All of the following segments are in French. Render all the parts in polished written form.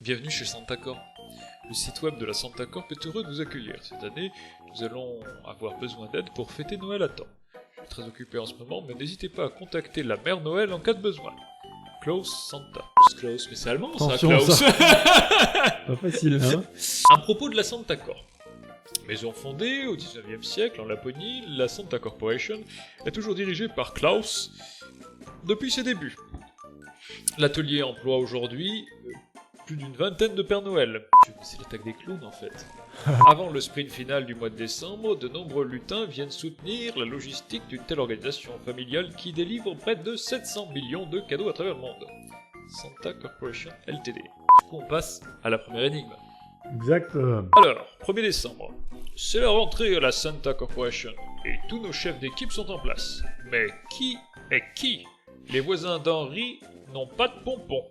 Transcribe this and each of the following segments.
Bienvenue chez Santacorp. Le site web de la Santacorp est heureux de vous accueillir. Cette année, nous allons avoir besoin d'aide pour fêter Noël à temps. Je suis très occupé en ce moment, mais n'hésitez pas à contacter la mère Noël en cas de besoin. Klaus Santa. Klaus, mais c'est allemand ça, Attention, Klaus. ça. Pas facile, hein. À propos de la Santacorp. Maison fondée au 19e siècle en Laponie, la Santa Corporation est toujours dirigée par Klaus depuis ses débuts. L'atelier emploie aujourd'hui plus d'une vingtaine de Pères Noël. C'est l'attaque des clowns en fait. Avant le sprint final du mois de décembre, de nombreux lutins viennent soutenir la logistique d'une telle organisation familiale qui délivre près de 700 millions de cadeaux à travers le monde. Santa Corporation Ltd. Du coup, on passe à la première énigme. Exact. Alors, 1er décembre. C'est la rentrée à la Santa Corporation et tous nos chefs d'équipe sont en place. Mais qui est qui? Les voisins d'Henri n'ont pas de pompons.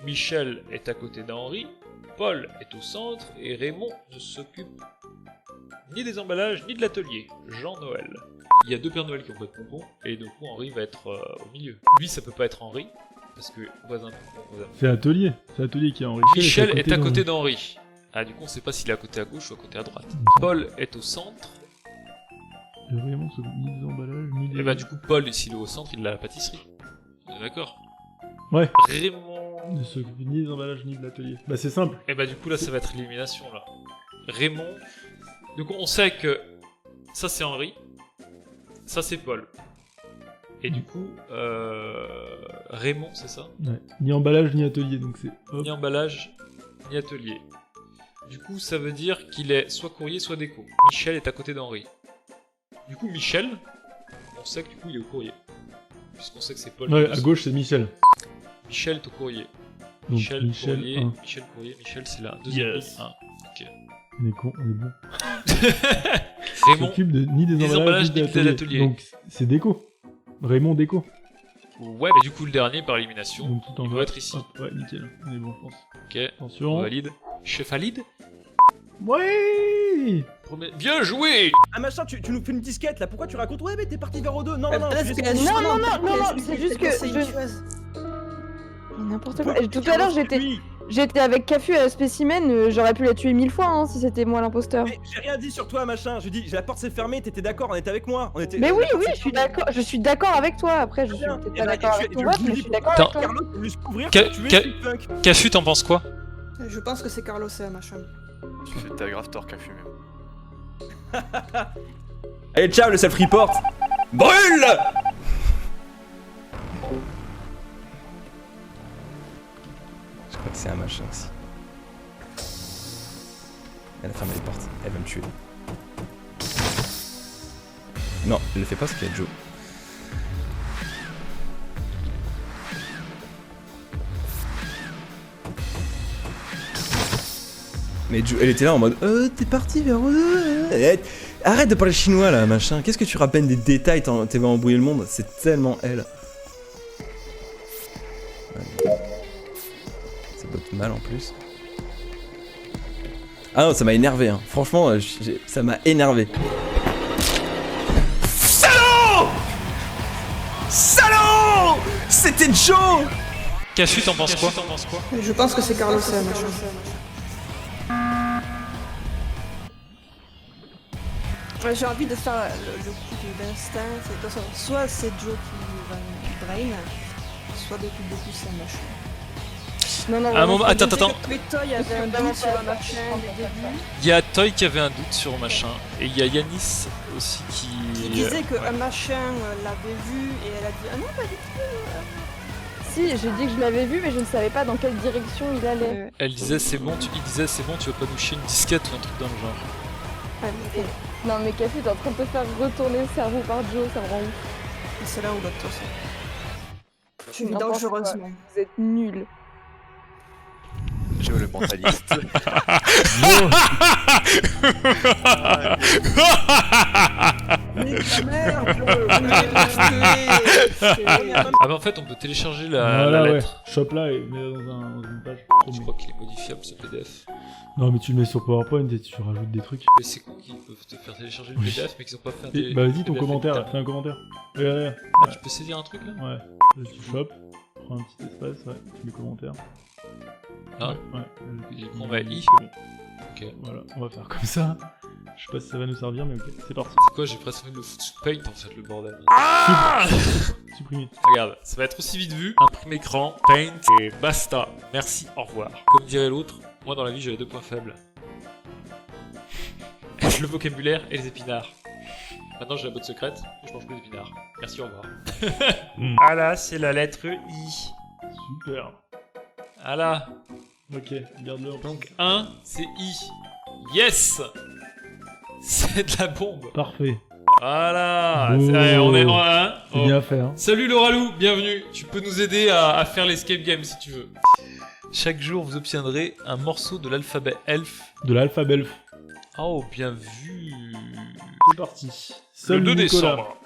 Michel est à côté d'Henri, Paul est au centre et Raymond ne s'occupe ni des emballages ni de l'atelier. Jean-Noël. Il y a deux Pères Noël qui ont pas de pompons et du coup Henri va être au milieu. Lui ça peut pas être Henri parce que voisin pompon, voisin. C'est l'atelier qui a enrichi. Michel est à côté d'Henri. Ah du coup on sait pas s'il est à côté à gauche ou à côté à droite. Paul est au centre. Vraiment, c'est ni des emballages, ni des... Et bah du coup Paul s'il est au centre il a la pâtisserie. On est d'accord? Ouais. Raymond... Ne s'occupe ni des emballages ni de l'atelier. Bah c'est simple. Et bah du coup là ça va être élimination là. Raymond... Donc on sait que ça c'est Henri, ça c'est Paul. Et du coup, Raymond c'est ça? Ouais. Ni emballage ni atelier, donc c'est... Hop. Ni emballage, ni atelier. Du coup ça veut dire qu'il est soit courrier soit déco. Michel est à côté d'Henri. Du coup Michel, on sait que du coup il est au courrier. Puisqu'on sait que c'est Paul. Ouais, à gauche c'est Michel. Michel est au courrier. Donc, Michel courrier, 1. Michel courrier, Michel c'est là. Deuxième Yes. ligne, 1. Ok. On est con, on est bon. Raymond, S'occupe de ni des emballages ni de l'atelier. Donc c'est déco. Raymond déco. ouais, mais du coup le dernier par élimination, Donc tout en il bas. doit être ici. Hop, ouais, nickel. On est bon, je pense. Ok, on Attention. valide. Chef valide. Ouais. Bien joué. Ah machin, tu nous fais une disquette là, pourquoi tu racontes? Ouais mais t'es parti vers O2, non C'est juste que n'importe quoi. Tout à l'heure j'étais avec Cafu à Spécimen, j'aurais pu la tuer 1000 fois hein, si c'était moi l'imposteur. Mais j'ai rien dit sur toi machin, je dis la porte s'est fermée, t'étais d'accord, on était avec moi, on était... Mais oui, je suis d'accord avec toi, après je suis Bien. peut-être Eh pas ben, d'accord et avec tu- ton je vote, le mais dis je suis pour- d'accord avec toi. Carlo peut lui se couvrir Ca- pour tuer ca- Steve Punk. Cafu, t'en penses quoi? Je pense que c'est Carlos et machin. Tu fais ta grave tort qu'à fumer. Allez ciao le self-report. Brûle. Je crois que c'est un machin aussi. Elle a fermé les portes, elle va me tuer. Non, elle le fait pas parce qu'il y a Joe. Mais Joe, elle était là en mode t'es parti vers arrête de parler chinois là, machin. Qu'est-ce que tu rappelles des détails, t'es va embrouiller le monde. C'est tellement elle. Ouais. Ça botte mal en plus. Ah non, ça m'a énervé, hein. Franchement, ça m'a énervé. Salaud! Salaud! C'était Joe! Cafu, t'en penses quoi? Je pense que c'est Carlos et machin. Ouais, j'ai envie de faire le coup d'instinct, c'est de toute façon, soit c'est Joe qui va me drain, soit depuis beaucoup c'est machin. Non, non, À un moment, attends. Mais toi, il y avait un doute sur un machin dès le début. Il y a Toy qui avait un doute sur machin, et il y a Yanis aussi Il qui... disait qu'un machin l'avait vu et elle a dit ah non pas du tout. Si, j'ai dit que je l'avais vu, mais je ne savais pas dans quelle direction il allait. Elle disait c'est bon, il disait c'est bon, tu vas pas nous chier une disquette ou un truc dans le genre. Ah, mais Non mais Cafu, t'es en train de te faire retourner le cerveau par Joe, ça me rend ouf. c'est là où l'autre de toute façon. Je vis N'importe quoi. dangereusement. Vous êtes nuls. Joe le mentaliste. Mais merde! Ah bah en fait on peut télécharger la Voilà, ouais. lettre. Chope là et mets dans une page. Je crois qu'il est modifiable ce PDF. Non mais tu le mets sur PowerPoint et tu rajoutes des trucs. Mais c'est con qu'ils peuvent te faire télécharger le Oui. PDF mais qu'ils ont pas fait un Et, bah vas-y ton PDF commentaire, éditable. fais un commentaire. Regarde. Ah, tu peux saisir un truc là? Ouais. Là, tu chopes, prends un petit espace, ouais, tu mets commentaire. Là. Ouais. Du coup, on va I. C'est bon. Ok. Voilà, on va faire comme ça. Je sais pas si ça va nous servir, mais ok, c'est parti. C'est quoi, j'ai presque envie de le foutre sous paint en fait, le bordel. Supprimer. Regarde, ça va être aussi vite vu. Imprime écran, paint et basta. Merci, au revoir. Comme dirait l'autre, moi dans la vie j'avais 2 points faibles. Le vocabulaire et les épinards. Maintenant j'ai la botte secrète et je mange plus d'épinards. Merci, au revoir. Ah là, c'est la lettre I. Super. Ah là. Ok, garde-le en Donc 1, c'est I. Yes. C'est de la bombe. Parfait. Voilà. Oh. On est en 1. C'est bien fait, hein. Salut Laura Lou, bienvenue. Tu peux nous aider à faire l'escape game si tu veux. Chaque jour, vous obtiendrez un morceau de l'alphabet elf. De l'alphabet elf. Oh, bien vu. C'est parti. Seul Le 2 Nicolas. décembre.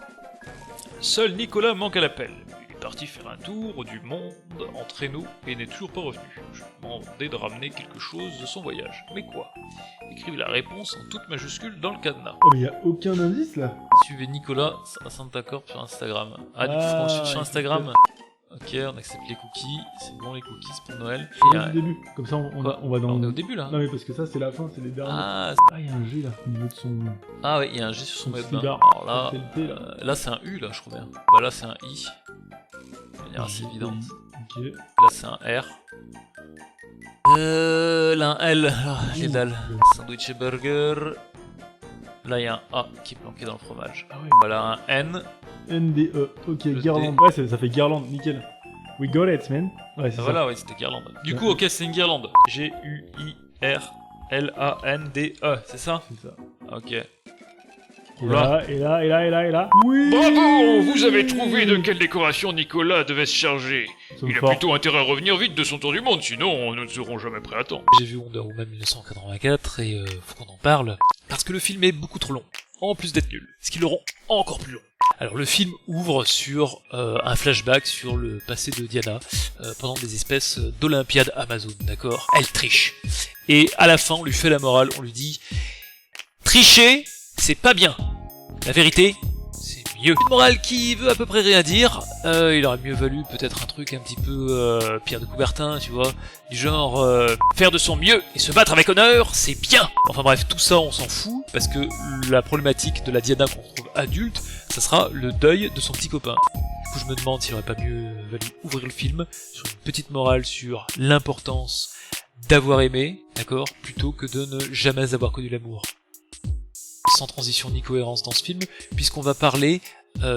Seul Nicolas manque à l'appel. Il est parti faire un tour du monde en traîneau et n'est toujours pas revenu. Je lui ai demandé de ramener quelque chose de son voyage. Mais quoi? Écrivez la réponse en toutes majuscules dans le cadenas. Oh, mais y a aucun indice là. Suivez Nicolas à Santa Corp sur Instagram. Ah, du coup, Ah, faut qu'on le suive sur il Instagram. Ok, on accepte les cookies. C'est bon, les cookies pour Noël. On Et, est au début. Comme ça, on quoi va dans. On est au début là. Non, mais parce que ça, c'est la fin, c'est les derniers. Ah, Ah, il y a un G là, au niveau de son. ah ouais, il y a un G sur son Son maillot de bain. cigare. Alors là, C'est le T, là. là c'est un U là, je crois bien. Bah là c'est un I. De manière assez évidente. Ok. Là c'est un R. Là un L. Ah, les dalles. Sandwich et burger. Là il y a un A qui est planqué dans le fromage. Ah ouais. Bah là un N. NDE. Ok, Le guirlande. D. Ouais, ça fait guirlande, nickel. We got it, man. Ouais, c'est Voilà, ouais, c'était guirlande. Du coup, ok, c'est une guirlande. G-U-I-R-L-A-N-D-E, c'est ça? ça. C'est ça. Ok. Et Là. là, et là, et là, et là, et là. Oui. Bravo! Vous avez trouvé de quelle décoration Nicolas devait se charger. Nous sommes Il a forts. plutôt intérêt à revenir vite de son tour du monde, sinon nous ne serons jamais prêts à temps. J'ai vu Wonder Woman 1984 et faut qu'on en parle. Parce que le film est beaucoup trop long, en plus d'être nul. Ce qui le rend encore plus long. Alors le film ouvre sur un flashback sur le passé de Diana pendant des espèces d'Olympiades Amazon, d'accord? Elle triche. Et à la fin, on lui fait la morale, on lui dit « Tricher, c'est pas bien. La vérité, c'est mieux. » Une morale qui veut à peu près rien dire. Il aurait mieux valu peut-être un truc un petit peu Pierre de Coubertin, tu vois, du genre faire de son mieux et se battre avec honneur, c'est bien. Enfin bref, tout ça on s'en fout parce que la problématique de la Diana qu'on trouve adulte, ça sera le deuil de son petit copain. Du coup, je me demande s'il aurait pas mieux valu ouvrir le film sur une petite morale sur l'importance d'avoir aimé, d'accord, plutôt que de ne jamais avoir connu l'amour. Sans transition ni cohérence dans ce film, puisqu'on va parler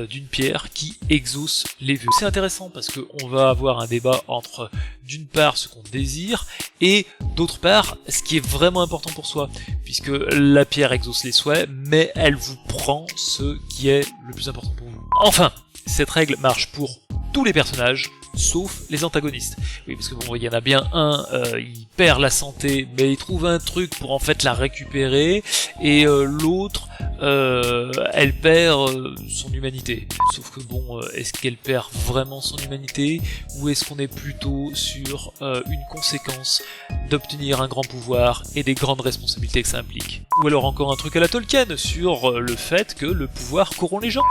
d'une pierre qui exauce les vœux. C'est intéressant parce qu'on va avoir un débat entre d'une part ce qu'on désire et d'autre part ce qui est vraiment important pour soi, puisque la pierre exauce les souhaits, mais elle vous prend ce qui est le plus important pour vous. Enfin, cette règle marche pour tous les personnages, sauf les antagonistes. Oui, parce que bon, il y en a bien un, il perd la santé, mais il trouve un truc pour en fait la récupérer, et l'autre, elle perd son humanité. Sauf que bon, est-ce qu'elle perd vraiment son humanité, ou est-ce qu'on est plutôt sur une conséquence d'obtenir un grand pouvoir et des grandes responsabilités que ça implique? Ou alors encore un truc à la Tolkien sur le fait que le pouvoir corrompt les gens?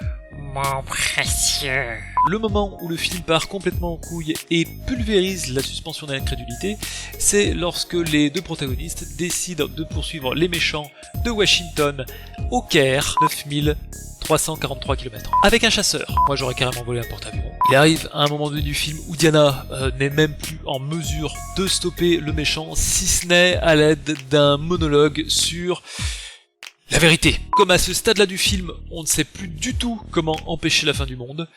Mon précieux. Le moment où le film part complètement en couille et pulvérise la suspension de l'incrédulité, c'est lorsque les deux protagonistes décident de poursuivre les méchants de Washington au Caire, 9343 km, avec un chasseur. Moi j'aurais carrément volé un porte-avions. Il arrive à un moment donné du film où Diana n'est même plus en mesure de stopper le méchant, si ce n'est à l'aide d'un monologue sur la vérité. Comme à ce stade-là du film, on ne sait plus du tout comment empêcher la fin du monde,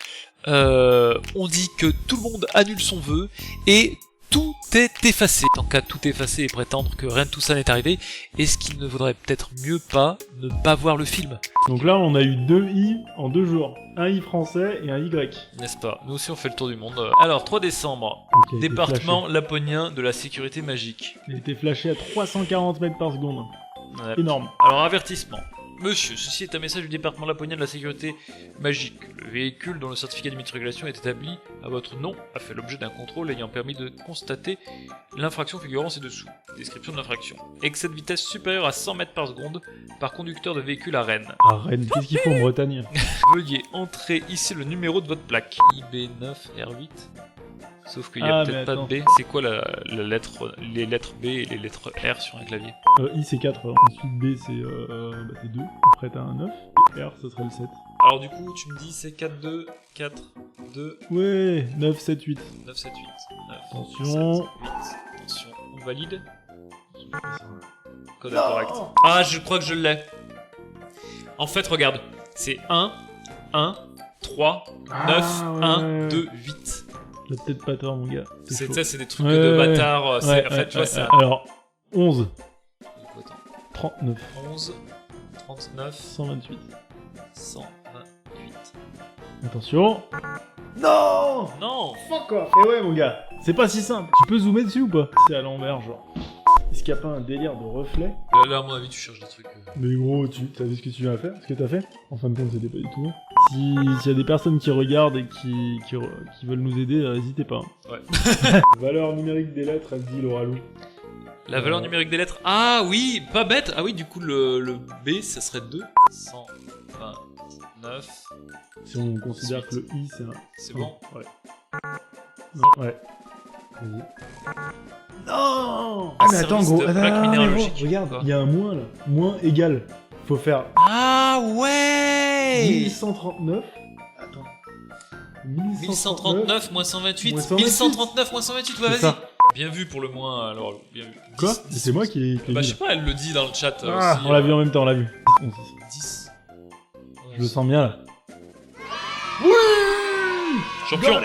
on dit que tout le monde annule son vœu, et tout est effacé. Tant qu'à tout effacer et prétendre que rien de tout ça n'est arrivé, est-ce qu'il ne vaudrait peut-être mieux pas ne pas voir le film? Donc là, on a eu 2 I en 2 jours. Un I français et un Y. N'est-ce pas? Nous aussi on fait le tour du monde. Alors, 3 décembre, Donc, il a été département flashé. laponien de la sécurité magique. Il a été flashé à 340 mètres par seconde. Énorme. Alors, avertissement. Monsieur, ceci est un message du département laponien de la sécurité magique. Le véhicule dont le certificat d'immatriculation est établi à votre nom a fait l'objet d'un contrôle ayant permis de constater l'infraction figurant ci-dessous. Description de l'infraction. Excès de vitesse supérieure à 100 mètres par seconde par conducteur de véhicule à Rennes. Ah, Rennes, qu'est-ce qu'il faut en Bretagne? Veuillez entrer ici le numéro de votre plaque. IB9R8. Sauf qu'il y a Ah, peut-être mais pas de attends. B. C'est quoi les lettres B et les lettres R sur un clavier? I c'est 4, ensuite B c'est 2, après t'as un 9, et R ce serait le 7. Alors du coup, tu me dis c'est 4, 2, 4, 2, Ouais, 9, 7, 8. 9, 7, 8. 9, Attention. 7, 8. Attention, on valide. Code incorrect. Ah, je crois que je l'ai. En fait, regarde. C'est 1, 1, 3, 9, Ah, 1, ouais. 2, 8. T'as peut-être pas tort, mon gars. C'est chaud. ça, c'est des trucs Ouais, de ouais, bâtard. ouais. En fait, tu vois, ça. Alors, 11, Attends. 39, 11, 39, 128. 128. Attention. Non. Non! Fuck off. Eh ouais, mon gars, c'est pas si simple. Tu peux zoomer dessus ou pas? C'est à l'envers, genre. Est-ce qu'il y a pas un délire de reflet? Là, à mon avis, tu cherches des trucs. Mais gros, tu savais ce que tu viens à faire? Ce que t'as fait? En fin de compte, c'était pas du tout. S'il y a des personnes qui regardent et qui veulent nous aider, n'hésitez pas. Ouais. Valeur numérique des lettres, elle dit Laura Lou. La valeur numérique des lettres. Ah oui, pas bête. Ah oui, du coup, le B, ça serait 2. 129. Si on considère que le I, c'est un. C'est bon? Ouais. Non, ouais. Vas-y. Non! Ah, mais attends, service gros, de plaque attends, minéralogique. gros, regarde, Quoi il y a un moins là. Moins égal. Faut faire Ah ouais! 1139. Attends. 1139 moins 128. Moins 128. 1139 moins 128, ouais, C'est vas-y. ça. Bien vu pour le moins, alors, bien vu. Quoi? 10, Mais c'est moi qui l'ai Bah, dit, je sais pas, elle le dit dans le chat Ah, aussi. on l'a vu en même temps, on l'a vu. 10. Je le sens bien là. Champion!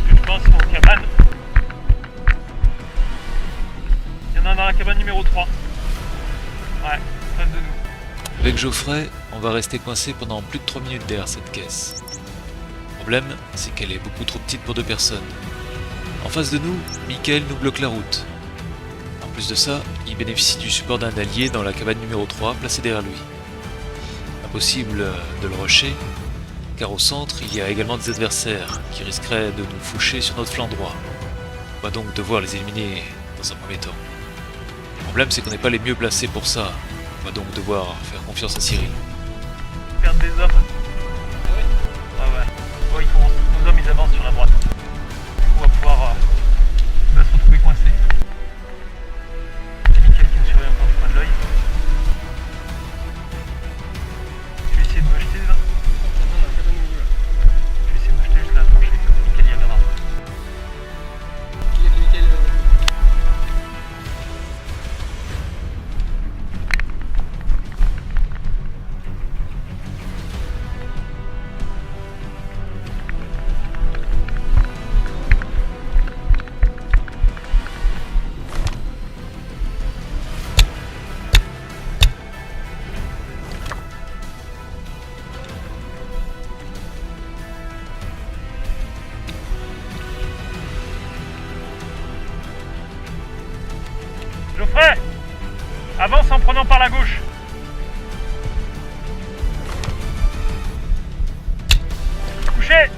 Je pense aux cabanes. Il y en a dans la cabane numéro 3. Ouais, face de nous. Avec Geoffrey, on va rester coincé pendant plus de 3 minutes derrière cette caisse. Le problème, c'est qu'elle est beaucoup trop petite pour 2 personnes. En face de nous, Michael nous bloque la route. En plus de ça, il bénéficie du support d'un allié dans la cabane numéro 3 placée derrière lui. Impossible de le rusher, car au centre, il y a également des adversaires qui risqueraient de nous faucher sur notre flanc droit. On va donc devoir les éliminer dans un premier temps. Le problème, c'est qu'on n'est pas les mieux placés pour ça. On va donc devoir faire confiance à Cyril. Perdre des hommes. Ah ouais. Bon, nos hommes ils avancent sur la droite. Du coup, on va pouvoir se retrouver coincé. C'est Mickaël qui me surveille encore du coin de l'œil. Je vais essayer de me jeter là. Je vais essayer de me jeter jusqu'à la tranchée. Mickaël y regardera. Geoffrey, avance en prenant par la gauche. Couché.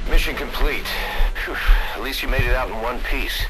Mission complete. Phew, at least you made it out in one piece.